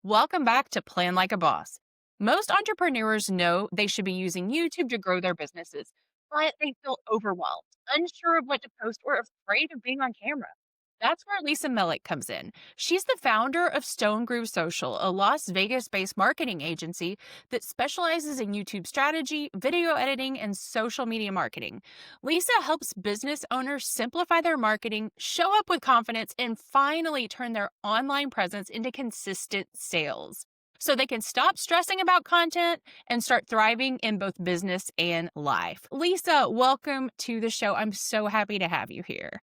Welcome back to Plan Like a Boss. Most entrepreneurs know they should be using YouTube to grow their businesses, but they feel overwhelmed, unsure of what to post, or afraid of being on camera. That's where Lisa Millick comes in. She's the founder of Stone Groove Social, a Las Vegas based marketing agency that specializes in YouTube strategy, video editing, and social media marketing. Lisa helps business owners simplify their marketing, show up with confidence, and finally turn their online presence into consistent sales so they can stop stressing about content and start thriving in both business and life. Lisa, welcome to the show. I'm so happy to have you here.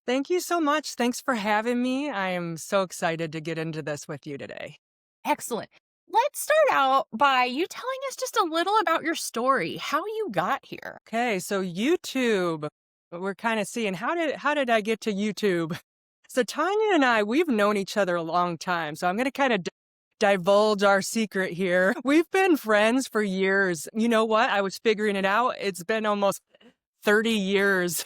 Thank you so much. Thanks for having me. I am so excited to get into this with you today. Excellent. Let's start out by you telling us just a little about your story, how you got here. Okay, so YouTube, we're kind of seeing how did I get to YouTube? So Tanya and I, we've known each other a long time. So I'm going to kind of divulge our secret here. We've been friends for years. You know what? I was figuring it out. It's been almost 30 years.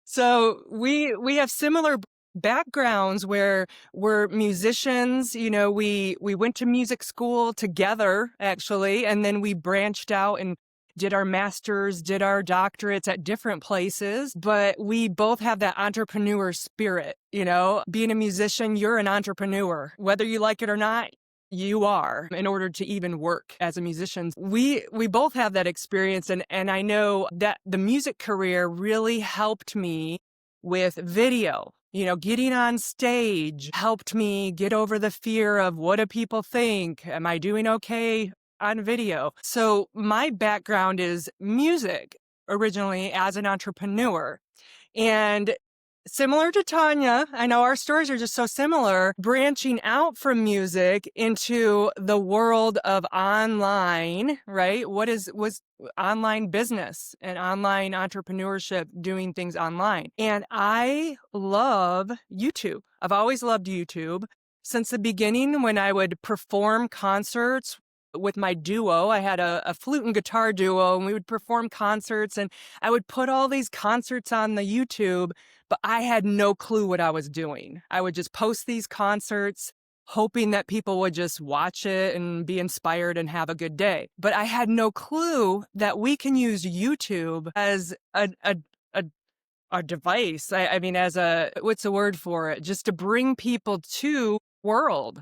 So we have similar backgrounds where we're musicians. We went to music school together, actually, and then we branched out and did our masters, did our doctorates at different places. But we both have that entrepreneur spirit. Being a musician, you're an entrepreneur, whether you like it or not. You are, in order to even work as a musician. We both have that experience, and I know that the music career really helped me with video. Getting on stage helped me get over the fear of what do people think? Am I doing okay on video? So my background is music originally as an entrepreneur. And similar to Tanya, I know our stories are just so similar, branching out from music into the world of online, right? Was online business and online entrepreneurship, doing things online. And I love YouTube. I've always loved YouTube since the beginning when I would perform concerts with my duo. I had a flute and guitar duo, and we would perform concerts, and I would put all these concerts on the YouTube, but I had no clue what I was doing. I would just post these concerts, hoping that people would just watch it and be inspired and have a good day. But I had no clue that we can use YouTube as a device. I mean, as what's the word for it? Just to bring people to world.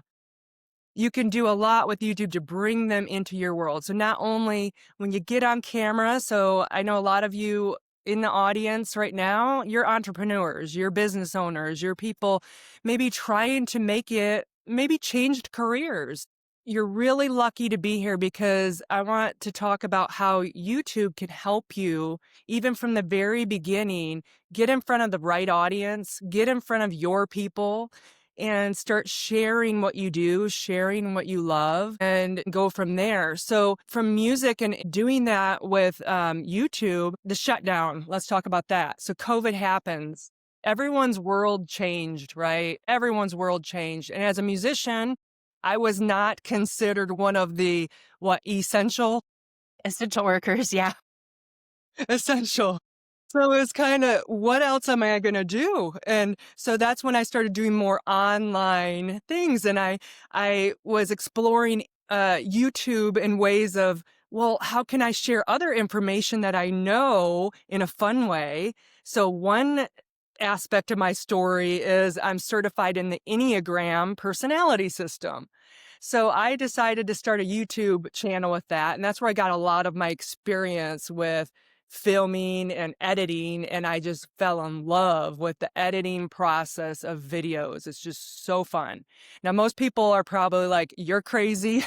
You can do a lot with YouTube to bring them into your world. So not only when you get on camera, so I know a lot of you in the audience right now, you're entrepreneurs, you're business owners, you're people maybe trying to make it, maybe changed careers. You're really lucky to be here because I want to talk about how YouTube can help you, even from the very beginning, get in front of the right audience, get in front of your people, and start sharing what you do, sharing what you love, and go from there. So from music and doing that with YouTube, the shutdown, let's talk about that. So COVID happens. Everyone's world changed, right? Everyone's world changed. And as a musician, I was not considered one of the, essential? Essential workers, yeah. Essential. So it's kind of, what else am I going to do? And so that's when I started doing more online things. And I was exploring YouTube in ways of, well, how can I share other information that I know in a fun way? So one aspect of my story is I'm certified in the Enneagram personality system. So I decided to start a YouTube channel with that. And that's where I got a lot of my experience with filming and editing, and I just fell in love with the editing process of videos. It's just so fun. Now, most people are probably like, you're crazy.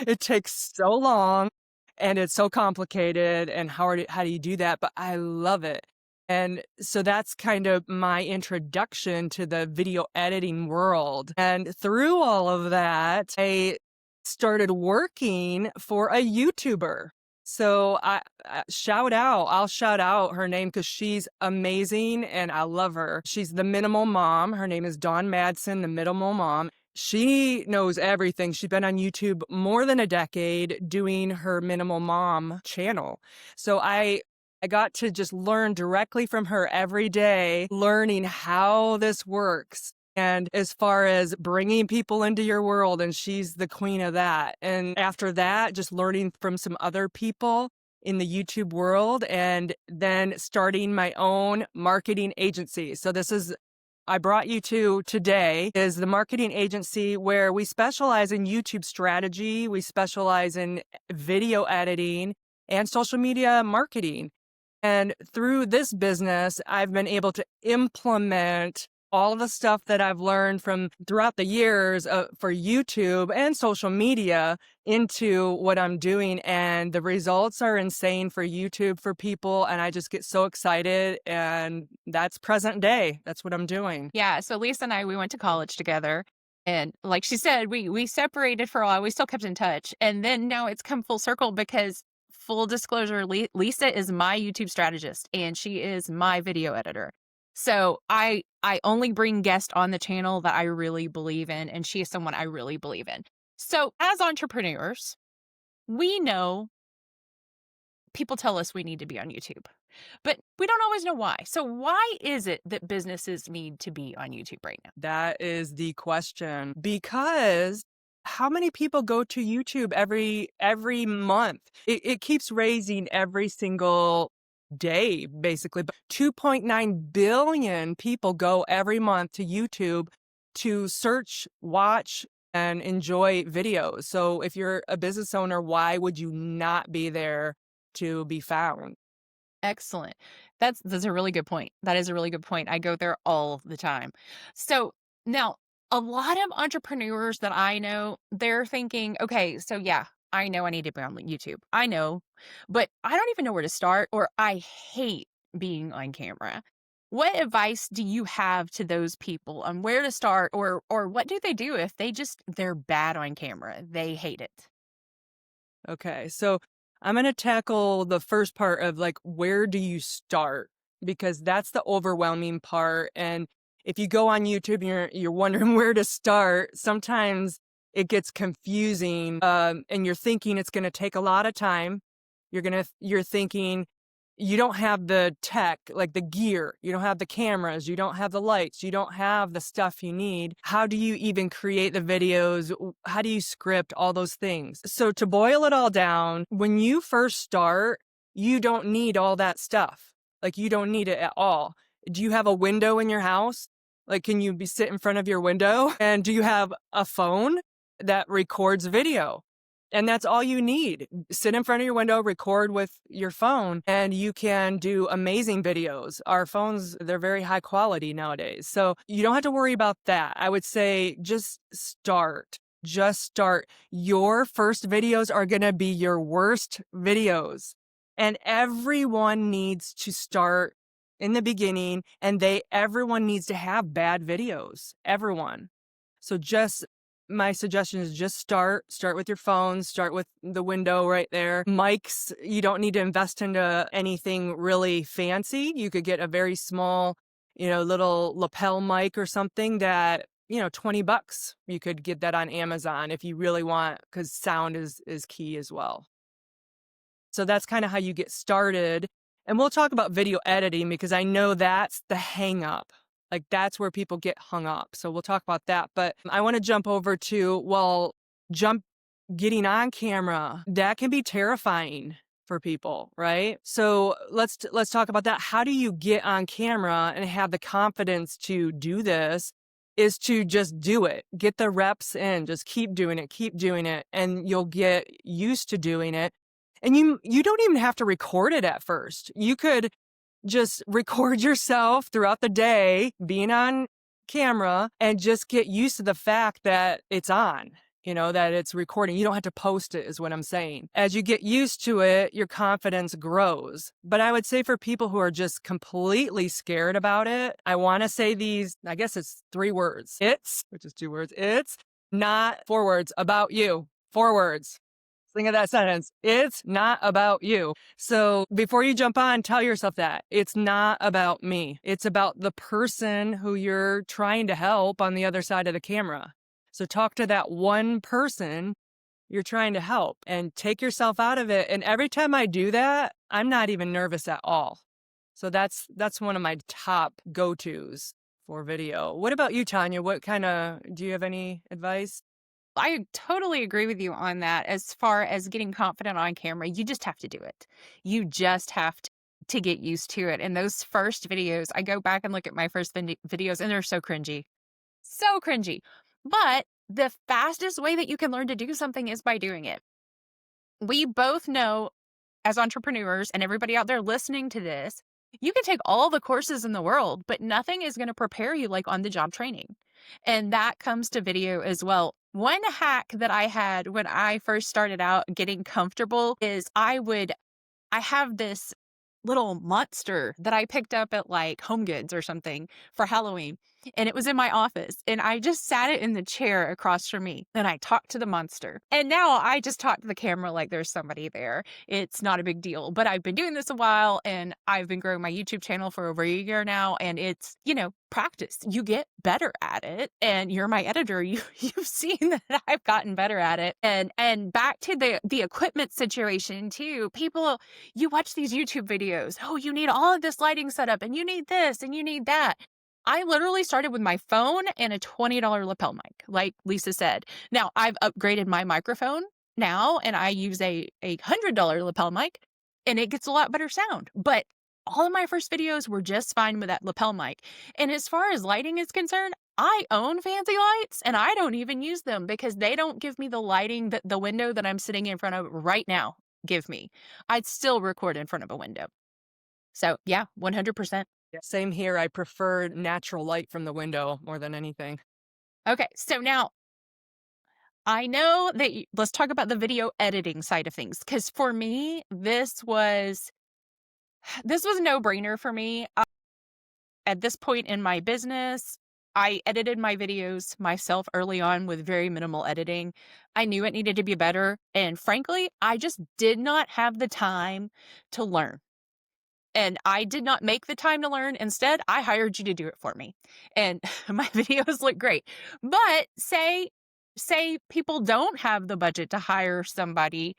It takes so long and it's so complicated, and how do you do that? But I love it. And so that's kind of my introduction to the video editing world. And through all of that, I started working for a YouTuber. So I'll shout out her name because she's amazing and I love her. She's the Minimal Mom. Her name is Dawn Madsen, the Minimal Mom. She knows everything. She's been on YouTube more than a decade doing her Minimal Mom channel. So I got to just learn directly from her every day, learning how this works. And as far as bringing people into your world, and she's the queen of that. And after that, just learning from some other people in the YouTube world and then starting my own marketing agency. So this is I brought you to today is the marketing agency where we specialize in YouTube strategy, we specialize in video editing and social media marketing. And through this business, I've been able to implement all of the stuff that I've learned from throughout the years for YouTube and social media into what I'm doing. And the results are insane for YouTube for people. And I just get so excited. And that's present day. That's what I'm doing. Yeah, so Lisa and I, we went to college together. And like she said, we separated for a while. We still kept in touch. And then now it's come full circle because full disclosure, Lisa is my YouTube strategist and she is my video editor. So I only bring guests on the channel that I really believe in, and she is someone I really believe in. So as entrepreneurs, we know people tell us we need to be on YouTube, but we don't always know why. So why is it that businesses need to be on YouTube right now? That is the question. Because how many people go to YouTube every month? It keeps raising every single day, basically. But 2.9 billion people go every month to YouTube to search, watch, and enjoy videos. So if you're a business owner, why would you not be there to be found? Excellent. That's a really good point. That is a really good point. I go there all the time. So now a lot of entrepreneurs that I know, they're thinking, okay, so yeah, I know I need to be on YouTube. I know, but I don't even know where to start, or I hate being on camera. What advice do you have to those people on where to start, or what do they do if they're bad on camera? They hate it. Okay, so I'm going to tackle the first part of like, where do you start? Because that's the overwhelming part. And if you go on YouTube and you're wondering where to start, sometimes it gets confusing, and you're thinking it's going to take a lot of time. You're thinking you don't have the tech, like the gear, you don't have the cameras, you don't have the lights, you don't have the stuff you need. How do you even create the videos? How do you script all those things? So to boil it all down, when you first start, you don't need all that stuff. Like you don't need it at all. Do you have a window in your house? Like, can you sit in front of your window? And do you have a phone that records video? And that's all you need. Sit in front of your window, record with your phone, and you can do amazing videos. Our phones, they're very high quality nowadays. So you don't have to worry about that. I would say just start. Just start. Your first videos are going to be your worst videos. And everyone needs to start in the beginning, and everyone needs to have bad videos. Everyone. So my suggestion is just start with your phone, start with the window right there. Mics, you don't need to invest into anything really fancy. You could get a very small, little lapel mic or something that, $20. You could get that on Amazon if you really want, because sound is key as well. So that's kind of how you get started. And we'll talk about video editing because I know that's the hang up. Like that's where people get hung up. So we'll talk about that. But I want to jump over to, getting on camera. That can be terrifying for people, right? So let's talk about that. How do you get on camera and have the confidence to do this? Is to just do it. Get the reps in. Just keep doing it, and you'll get used to doing it. And you don't even have to record it at first. You could just record yourself throughout the day being on camera and just get used to the fact that it's on, that it's recording. You don't have to post it is what I'm saying. As you get used to it, your confidence grows. But I would say for people who are just completely scared about it, I want to say I guess it's 3 words. Which is 2 words. It's not 4 words about you. 4 words. Think of that sentence. It's not about you. So before you jump on, tell yourself that it's not about me. It's about the person who you're trying to help on the other side of the camera. So talk to that one person you're trying to help and take yourself out of it. And every time I do that, I'm not even nervous at all. So that's one of my top go-tos for video. What about you, Tanya? What kind of do you have any advice? I totally agree with you on that. As far as getting confident on camera, you just have to do it. You just have to get used to it. And those first videos, I go back and look at my first videos and they're so cringy. So cringy. But the fastest way that you can learn to do something is by doing it. We both know as entrepreneurs and everybody out there listening to this, you can take all the courses in the world, but nothing is going to prepare you like on the job training. And that comes to video as well. One hack that I had when I first started out getting comfortable is I have this little monster that I picked up at like Home Goods or something for Halloween. And it was in my office. And I just sat it in the chair across from me. And I talked to the monster. And now I just talk to the camera like there's somebody there. It's not a big deal. But I've been doing this a while and I've been growing my YouTube channel for over a year now. And it's, practice. You get better at it. And you're my editor. You've seen that I've gotten better at it. And back to the equipment situation too. People, you watch these YouTube videos. Oh, you need all of this lighting set up and you need this and you need that. I literally started with my phone and a $20 lapel mic, like Lisa said. Now I've upgraded my microphone now and I use a $100 lapel mic and it gets a lot better sound. But all of my first videos were just fine with that lapel mic. And as far as lighting is concerned, I own fancy lights and I don't even use them because they don't give me the lighting that the window that I'm sitting in front of right now give me. I'd still record in front of a window. So yeah, 100%. Yeah. Same here. I prefer natural light from the window more than anything. Okay, so now I know that let's talk about the video editing side of things because for me, this was a no-brainer for me. At this point in my business, I edited my videos myself early on with very minimal editing. I knew it needed to be better, and frankly, I just did not have the time to learn. And I did not make the time to learn. Instead, I hired you to do it for me. And my videos look great. But say people don't have the budget to hire somebody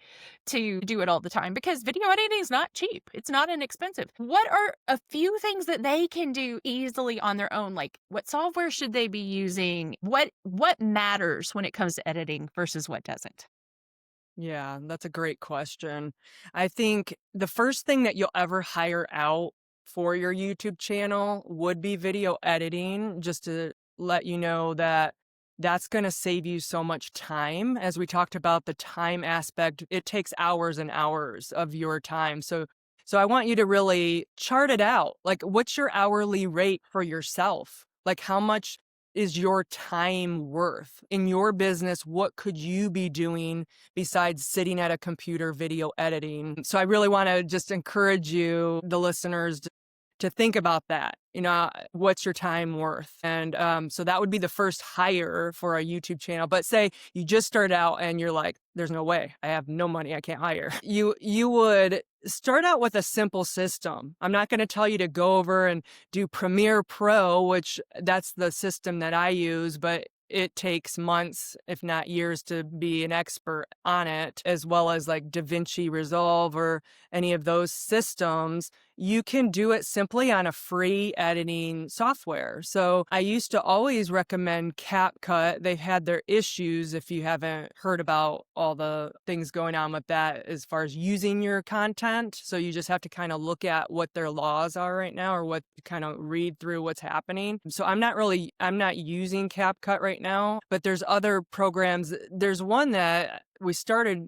to do it all the time because video editing is not cheap. It's not inexpensive. What are a few things that they can do easily on their own? Like what software should they be using? What matters when it comes to editing versus what doesn't? Yeah, that's a great question. I think the first thing that you'll ever hire out for your YouTube channel would be video editing, just to let you know that that's going to save you so much time. As we talked about the time aspect, it takes hours and hours of your time. So I want you to really chart it out. Like, what's your hourly rate for yourself? Like, how much is your time worth in your business? What could you be doing besides sitting at a computer video editing? So I really want to just encourage you, the listeners, to think about that. What's your time worth? And so that would be the first hire for a YouTube channel. But say you just started out and you're like, there's no way, I have no money, I can't hire. You would start out with a simple system. I'm not going to tell you to go over and do Premiere Pro, which that's the system that I use, but it takes months, if not years, to be an expert on it, as well as like DaVinci Resolve or any of those systems. You can do it simply on a free editing software. So I used to always recommend CapCut. They've had their issues if you haven't heard about all the things going on with that as far as using your content. So you just have to kind of look at what their laws are right now, or what kind of read through what's happening. So I'm not using CapCut right now, but there's other programs. There's one that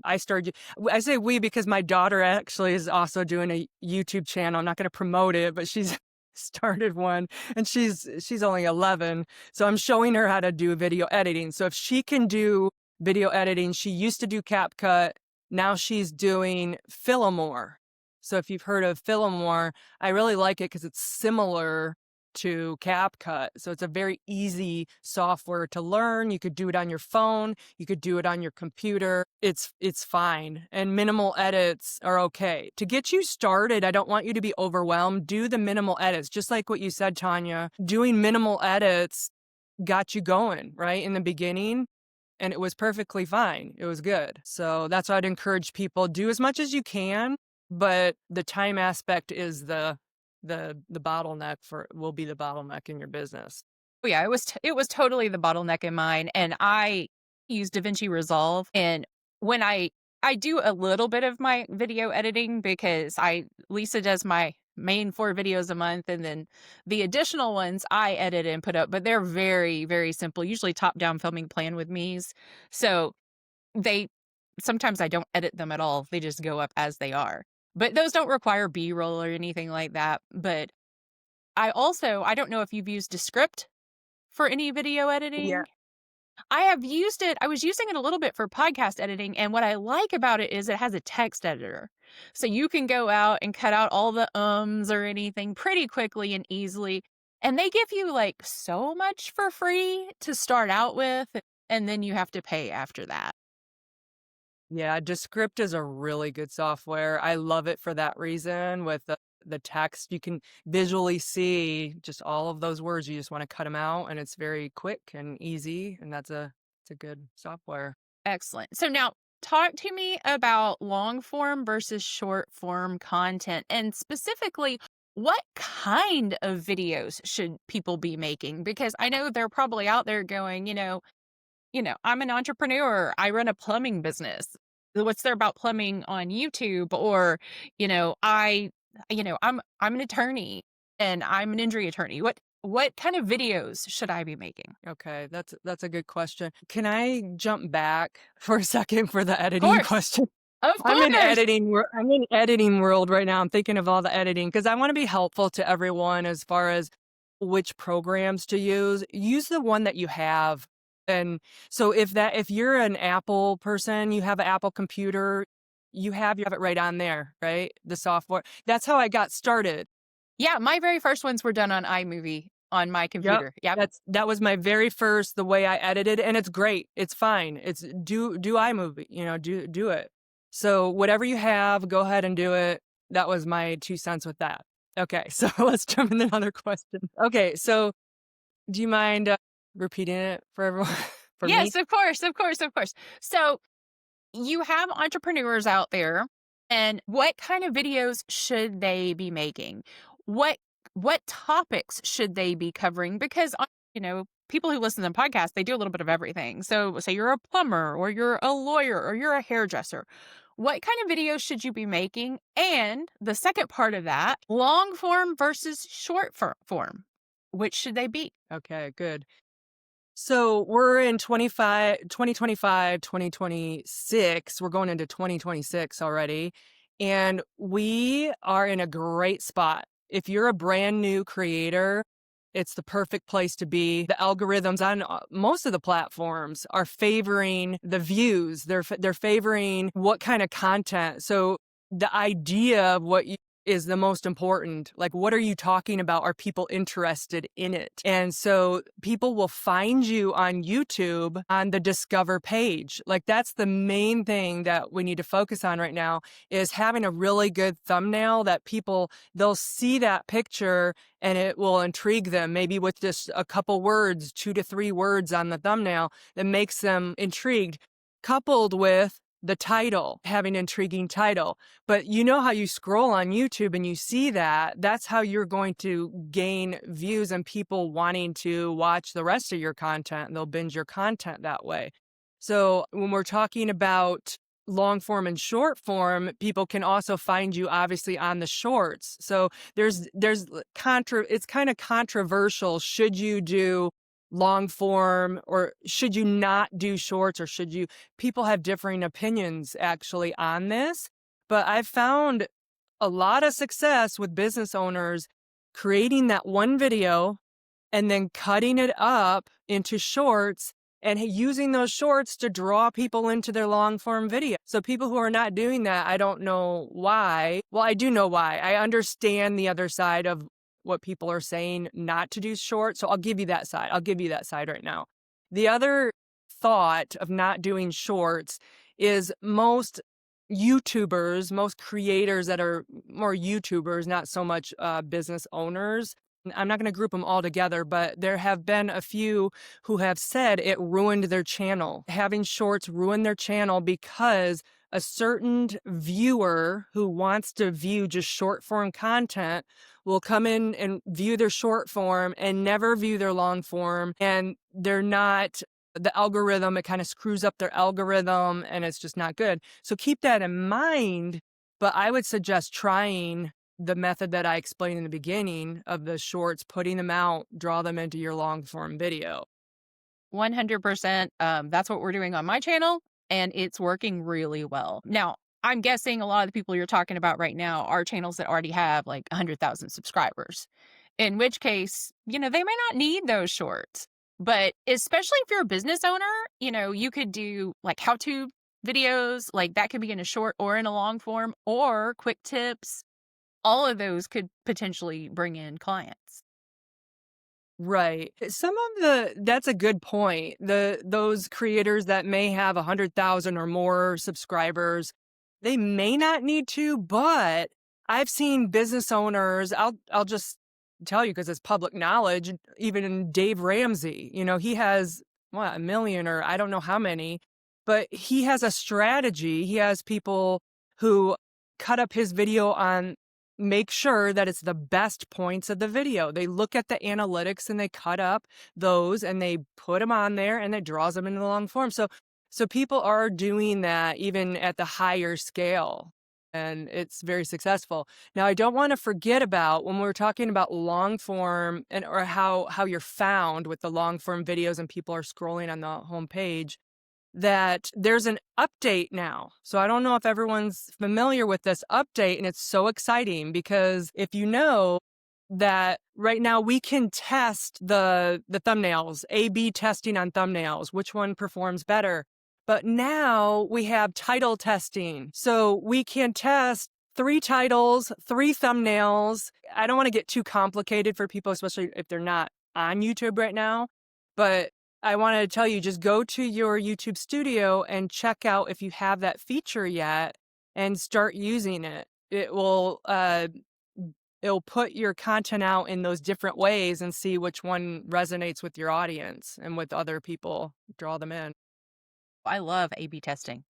I say we because my daughter actually is also doing a YouTube channel. I'm not going to promote it, but she's started one, and she's only 11. So I'm showing her how to do video editing. So if she can do video editing, she used to do CapCut. Now she's doing Filmore. So if you've heard of Filmore, I really like it because it's similar to CapCut. So it's a very easy software to learn. You could do it on your phone. You could do it on your computer. It's fine. And minimal edits are okay. To get you started, I don't want you to be overwhelmed. Do the minimal edits. Just like what you said, Tanya, doing minimal edits got you going, right? In the beginning. And it was perfectly fine. It was good. So that's why I'd encourage people, do as much as you can, but the time aspect is the the bottleneck for will be the bottleneck in your business. Oh, yeah, it was totally the bottleneck in mine, and I use DaVinci Resolve, and when I do a little bit of my video editing because I Lisa does my main 4 videos a month, and then the additional ones I edit and put up, but they're very, very simple, usually top-down filming plan with me's, so they sometimes I don't edit them at all, they just go up as they are. But those don't require B-roll or anything like that, but I don't know if you've used Descript for any video Yeah. editing? I have used it I was using it a little bit for podcast editing, and what I like about it is it has a text editor. So you can go out and cut out all the ums or anything pretty quickly and easily, and they give you, like, so much for free to start out with, and then you have to pay after that. Yeah, Descript is a really good software. I love it for that reason. With the text, you can visually see just all of those words. You just want to cut them out, and it's very quick and easy. And it's a good software. Excellent. So now talk to me about long form versus short form content, and specifically, what kind of videos should people be making? Because I know they're probably out there going, I'm an entrepreneur. I run a plumbing business. What's there about plumbing on YouTube? Or, I'm an attorney and I'm an injury attorney. What kind of videos should I be making? Okay, that's a good question. Can I jump back for a second for the Of editing course. question? Of course. I'm in editing world right now. I'm thinking of all the editing because I want to be helpful to everyone as far as which programs to use. Use the one that you have. And so if you're an Apple person, you have an Apple computer, you have it right on there, right? The software. That's how I got started. Yeah, my very first ones were done on iMovie on my Yep. computer. Yep. That was my very first, the way I edited, and it's great. It's fine. It's do iMovie, do it. So whatever you have, go ahead and do it. That was my 2 cents with that. Okay, so let's jump into another question. Okay, so do you mind repeating it for everyone for me? Yes, of course, of course, of course. So you have entrepreneurs out there, and what kind of videos should they be making? What what topics should they be covering? Because people who listen to podcasts, they do a little bit of everything. So say you're a plumber or you're a lawyer or you're a hairdresser. What kind of videos should you be making? And the second part of that, long form versus short form. Which should they be? Okay, good. So we're in 2025, 2026. We're going into 2026 already. And we are in a great spot. If you're a brand new creator, it's the perfect place to be. The algorithms on most of the platforms are favoring the views. They're favoring what kind of content. So the idea of is the most important. Like, what are you talking about? Are people interested in it? And so people will find you on YouTube on the discover page. Like, that's the main thing that we need to focus on right now, is having a really good thumbnail that they'll see that picture and it will intrigue them, maybe with just a couple words, 2 to 3 words on the thumbnail that makes them intrigued, coupled with the title, having an intriguing title. But you know how you scroll on YouTube and you see that's how you're going to gain views and people wanting to watch the rest of your content, and they'll binge your content that way. So when we're talking about long form and short form, people can also find you obviously on the shorts. So it's kind of controversial. Should you do long form or should you not do shorts, or people have differing opinions actually on this, but I've found a lot of success with business owners creating that one video and then cutting it up into shorts and using those shorts to draw people into their long form video. So people who are not doing that, I don't know why. Well, I do know why. I understand the other side of what people are saying not to do short. So I'll give you that side. I'll give you that side right now. The other thought of not doing shorts is most YouTubers, most creators that are more YouTubers, not so much business owners, I'm not going to group them all together, but there have been a few who have said it ruined their channel. Having shorts ruined their channel because a certain viewer who wants to view just short form content will come in and view their short form and never view their long form. And they're not, the algorithm, it kind of screws up their algorithm and it's just not good. So keep that in mind. But I would suggest trying the method that I explained in the beginning of the shorts, putting them out, draw them into your long form video. 100%. That's what we're doing on my channel, and it's working really well. Now, I'm guessing a lot of the people you're talking about right now are channels that already have like 100,000 subscribers, in which case, they may not need those shorts. But especially if you're a business owner, you could do like how to videos, like that could be in a short or in a long form, or quick tips. All of those could potentially bring in clients. Right. That's a good point. Those creators that may have 100,000 or more subscribers, they may not need to, but I've seen business owners, I'll just tell you because it's public knowledge, even Dave Ramsey, he has what, a million or I don't know how many, but he has a strategy. He has people who cut up his video on make sure that it's the best points of the video. They look at the analytics and they cut up those and they put them on there and it draws them into the long form. So people are doing that even at the higher scale and it's very successful. Now, I don't want to forget about when we're talking about long form and or how you're found with the long form videos and people are scrolling on the homepage, that there's an update now. So I don't know if everyone's familiar with this update, and it's so exciting because if you know that right now we can test the thumbnails, A/B testing on thumbnails, which one performs better. But now we have title testing. So we can test 3 titles, 3 thumbnails. I don't want to get too complicated for people, especially if they're not on YouTube right now, but I wanted to tell you, just go to your YouTube studio and check out if you have that feature yet and start using it. It'll put your content out in those different ways and see which one resonates with your audience and with other people, draw them in. I love A/B testing.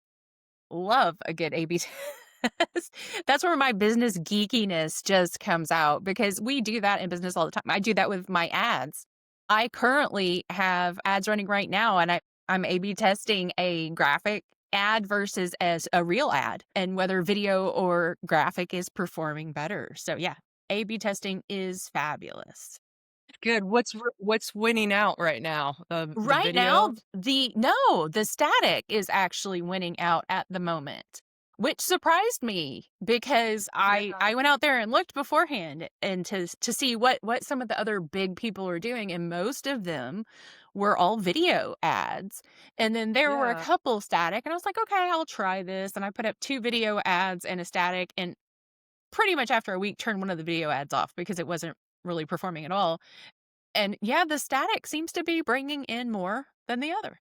Love a good A/B test. That's where my business geekiness just comes out because we do that in business all the time. I do that with my ads. I currently have ads running right now, and I'm A/B testing a graphic ad versus as a real ad, and whether video or graphic is performing better. So yeah, A/B testing is fabulous. Good. What's winning out right now? The Right now, video? the static is actually winning out at the moment, which surprised me because Yeah. I went out there and looked beforehand and to see what some of the other big people are doing, and most of them were all video ads. And then there were a Yeah. couple static, and I was like, okay, I'll try this. And I put up 2 video ads and a static, and pretty much after a week turned one of the video ads off because it wasn't really performing at all. And yeah, the static seems to be bringing in more than the other.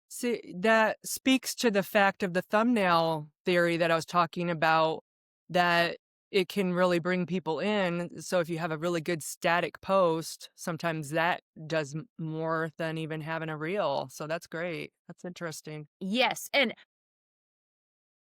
See, that speaks to the fact of the thumbnail theory that I was talking about, that it can really bring people in. So if you have a really good static post, sometimes that does more than even having a reel. So that's great. That's interesting. Yes, and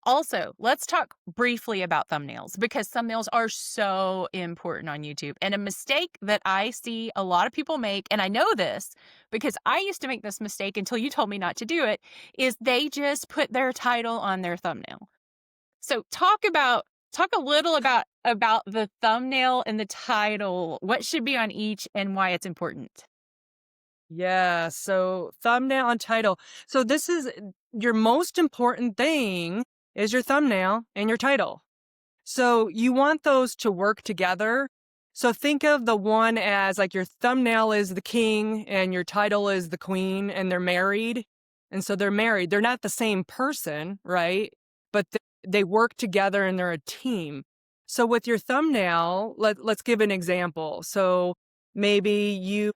also, let's talk briefly about thumbnails because thumbnails are so important on YouTube. And a mistake that I see a lot of people make, and I know this because I used to make this mistake until you told me not to do it, is they just put their title on their thumbnail. So talk a little about the thumbnail and the title, what should be on each and why it's important. Yeah. So thumbnail and title. So this is your most important thing is your thumbnail and your title. So you want those to work together. So think of the one as like your thumbnail is the king and your title is the queen and they're married. And so they're married. They're not the same person, right? But they work together and they're a team. So with your thumbnail, let's give an example. So maybe you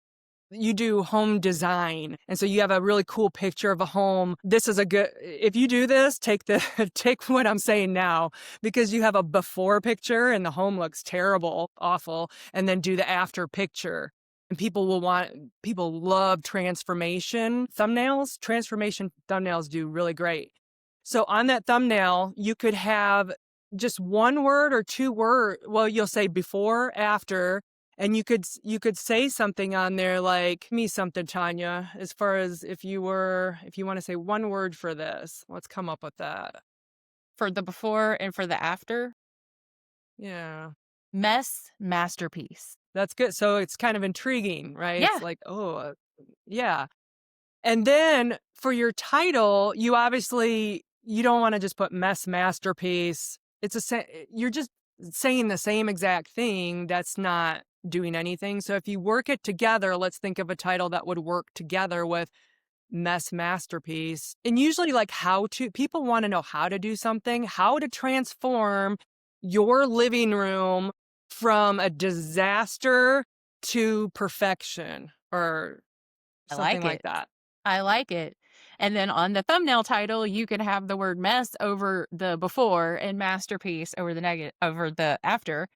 you do home design, and so you have a really cool picture of a home. This is a good if you do this, take the take what I'm saying now, because you have a before picture and the home looks terrible, awful, and then do the after picture. And people love transformation thumbnails. Transformation thumbnails do really great. So on that thumbnail, you could have just one word or two word. Well, you'll say before, after, and you could say something on there like, "Me something, Tanya," as far as if you wanna say one word for this, let's come up with that. For the before and for the after, Yeah, mess, masterpiece. that's good. So it's kind of intriguing, right? It's Yeah, like, "Oh, yeah." And then for your title, you don't wanna just put mess masterpiece. It's a sa you're just saying the same exact thing that's not doing anything. So if you work it together, let's think of a title that would work together with mess masterpiece. And usually like how to people wanna know how to do something, how to transform your living room from a disaster to perfection or I something like like it. that. I like it. And then on the thumbnail title, you could have the word mess over the before and masterpiece over the negative over the after,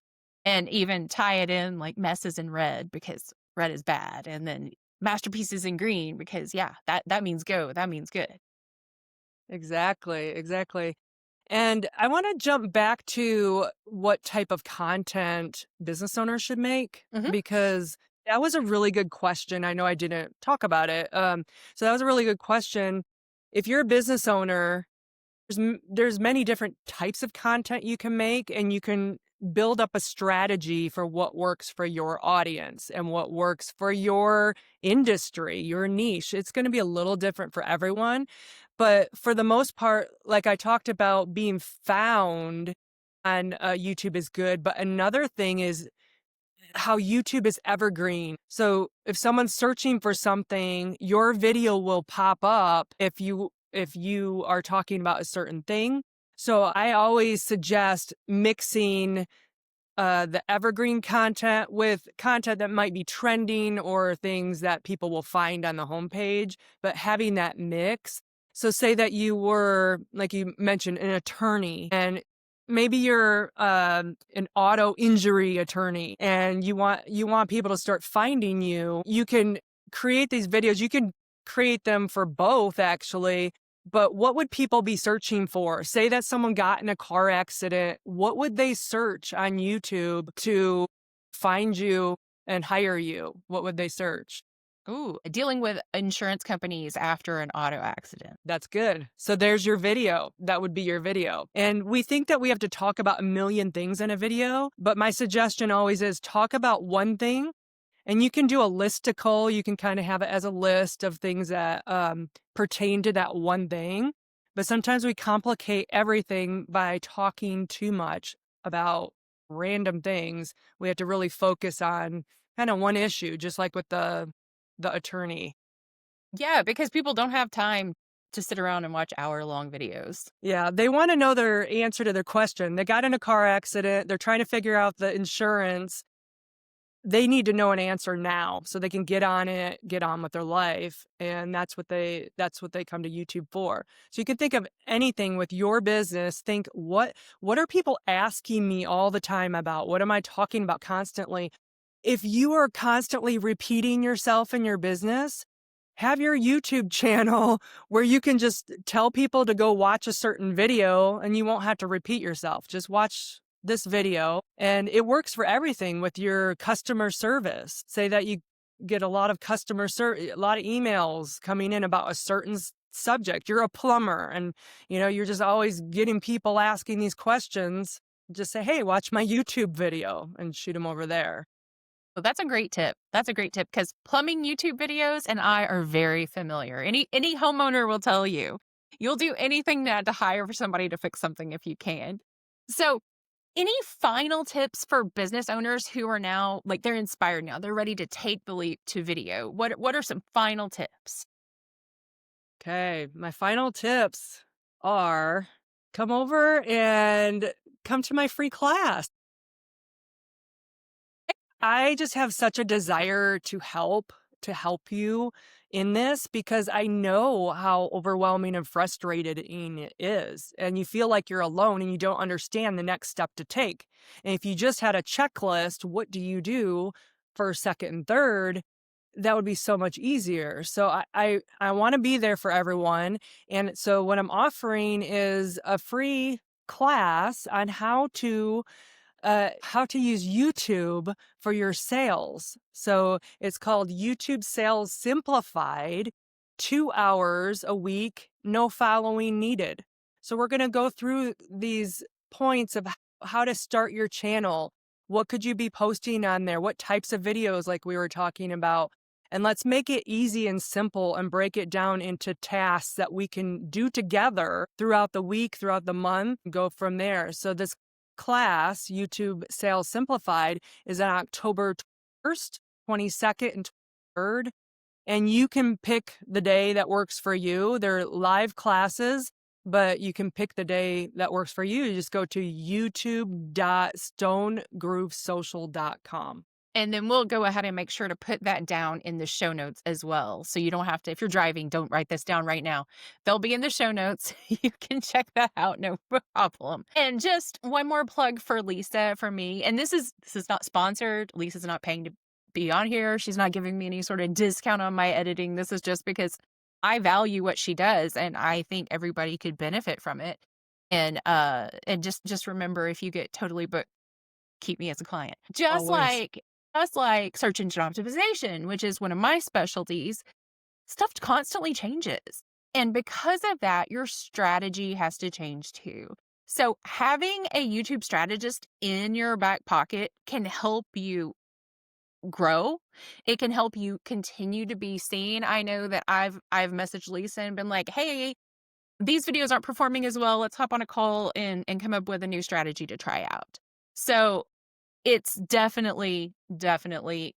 and even tie it in like mess is in red because red is bad, and then masterpiece is in green because yeah, that means go, that means good. Exactly, exactly. And I want to jump back to what type of content business owners should make Mhm. because that was a really good question. I know I didn't talk about it. So that was a really good question. If you're a business owner, there's many different types of content you can make, and you can build up a strategy for what works for your audience and what works for your industry, your niche. It's going to be a little different for everyone, but for the most part, like I talked about, being found on YouTube is good, but another thing is how YouTube is evergreen. So if someone's searching for something, your video will pop up if you are talking about a certain thing. So I always suggest mixing the evergreen content with content that might be trending or things that people will find on the homepage, but having that mix. So, say that you were, like you mentioned, an attorney, and maybe you're an auto injury attorney, and you want people to start finding you. You can create these videos. You can create them for both, actually, but what would people be searching for? Say that someone got in a car accident. What would they search on YouTube to find you and hire you? What would they search? Ooh, dealing with insurance companies after an auto accident. That's good. So there's your video. That would be your video. And we think that we have to talk about a million things in a video, but my suggestion always is talk about one thing. And you can do a listicle. You can kind of have it as a list of things that pertain to that one thing. But sometimes we complicate everything by talking too much about random things. We have to really focus on kind of one issue, just like with the attorney. Yeah, because people don't have time to sit around and watch hour-long videos. Yeah, they want to know their answer to their question. They got in a car accident. They're trying to figure out the insurance. They need to know an answer now so they can get on it, get on with their life, and that's what they come to YouTube for. So you can think of anything with your business, think what are people asking me all the time about? What am I talking about constantly? If you are constantly repeating yourself in your business, have your YouTube channel where you can just tell people to go watch a certain video and you won't have to repeat yourself. Just watch this video, and it works for everything with your customer service. Say that you get a lot of a lot of emails coming in about a certain subject. You're a plumber and you're just always getting people asking these questions. Just say, "Hey, watch my YouTube video," and shoot them over there. So that's a great tip. That's a great tip because plumbing YouTube videos and I are very familiar. Any homeowner will tell you, you'll do anything to hire for somebody to fix something if you can. So, any final tips for business owners who are now like they're inspired now, they're ready to take the leap to video? What are some final tips? Okay, my final tips are come over and come to my free class. I just have such a desire to help to help you in this because I know how overwhelming and frustrating it is. And you feel like you're alone and you don't understand the next step to take. And if you just had a checklist, what do you do first, second, and third? That would be so much easier. So I want to be there for everyone. And so what I'm offering is a free class on how to use YouTube for your sales. So it's called YouTube Sales Simplified, 2 hours a week, no following needed. So we're going to go through these points of how to start your channel. What could you be posting on there? What types of videos, like we were talking about? And let's make it easy and simple and break it down into tasks that we can do together throughout the week, throughout the month, and go from there. So this class, YouTube Sales Simplified, is on October 1st, 22nd, and 23rd. And you can pick the day that works for you. They're live classes, but you can pick the day that works for you. You just go to youtube.stonegroovesocial.com. And then we'll go ahead and make sure to put that down in the show notes as well. So you don't have to, if you're driving, don't write this down right now. They'll be in the show notes. You can check that out, no problem. And just one more plug for Lisa for me. And this is not sponsored. Lisa's not paying to be on here. She's not giving me any sort of discount on my editing. This is just because I value what she does and I think everybody could benefit from it. And just remember, if you get totally booked, keep me as a client. Always. Just like search engine optimization, which is one of my specialties, stuff constantly changes. And because of that, your strategy has to change too. So having a YouTube strategist in your back pocket can help you grow. It can help you continue to be seen. I know that I've messaged Lisa and been like, hey, these videos aren't performing as well. Let's hop on a call and come up with a new strategy to try out. So it's definitely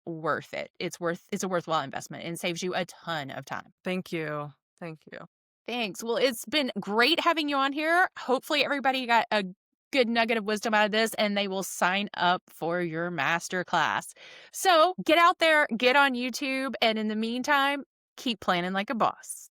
worth it. It's a worthwhile investment and saves you a ton of time. Thank you. Thank you. Thanks. Well, it's been great having you on here. Hopefully everybody got a good nugget of wisdom out of this and they will sign up for your masterclass. So get out there, get on YouTube, and in the meantime, keep planning like a boss.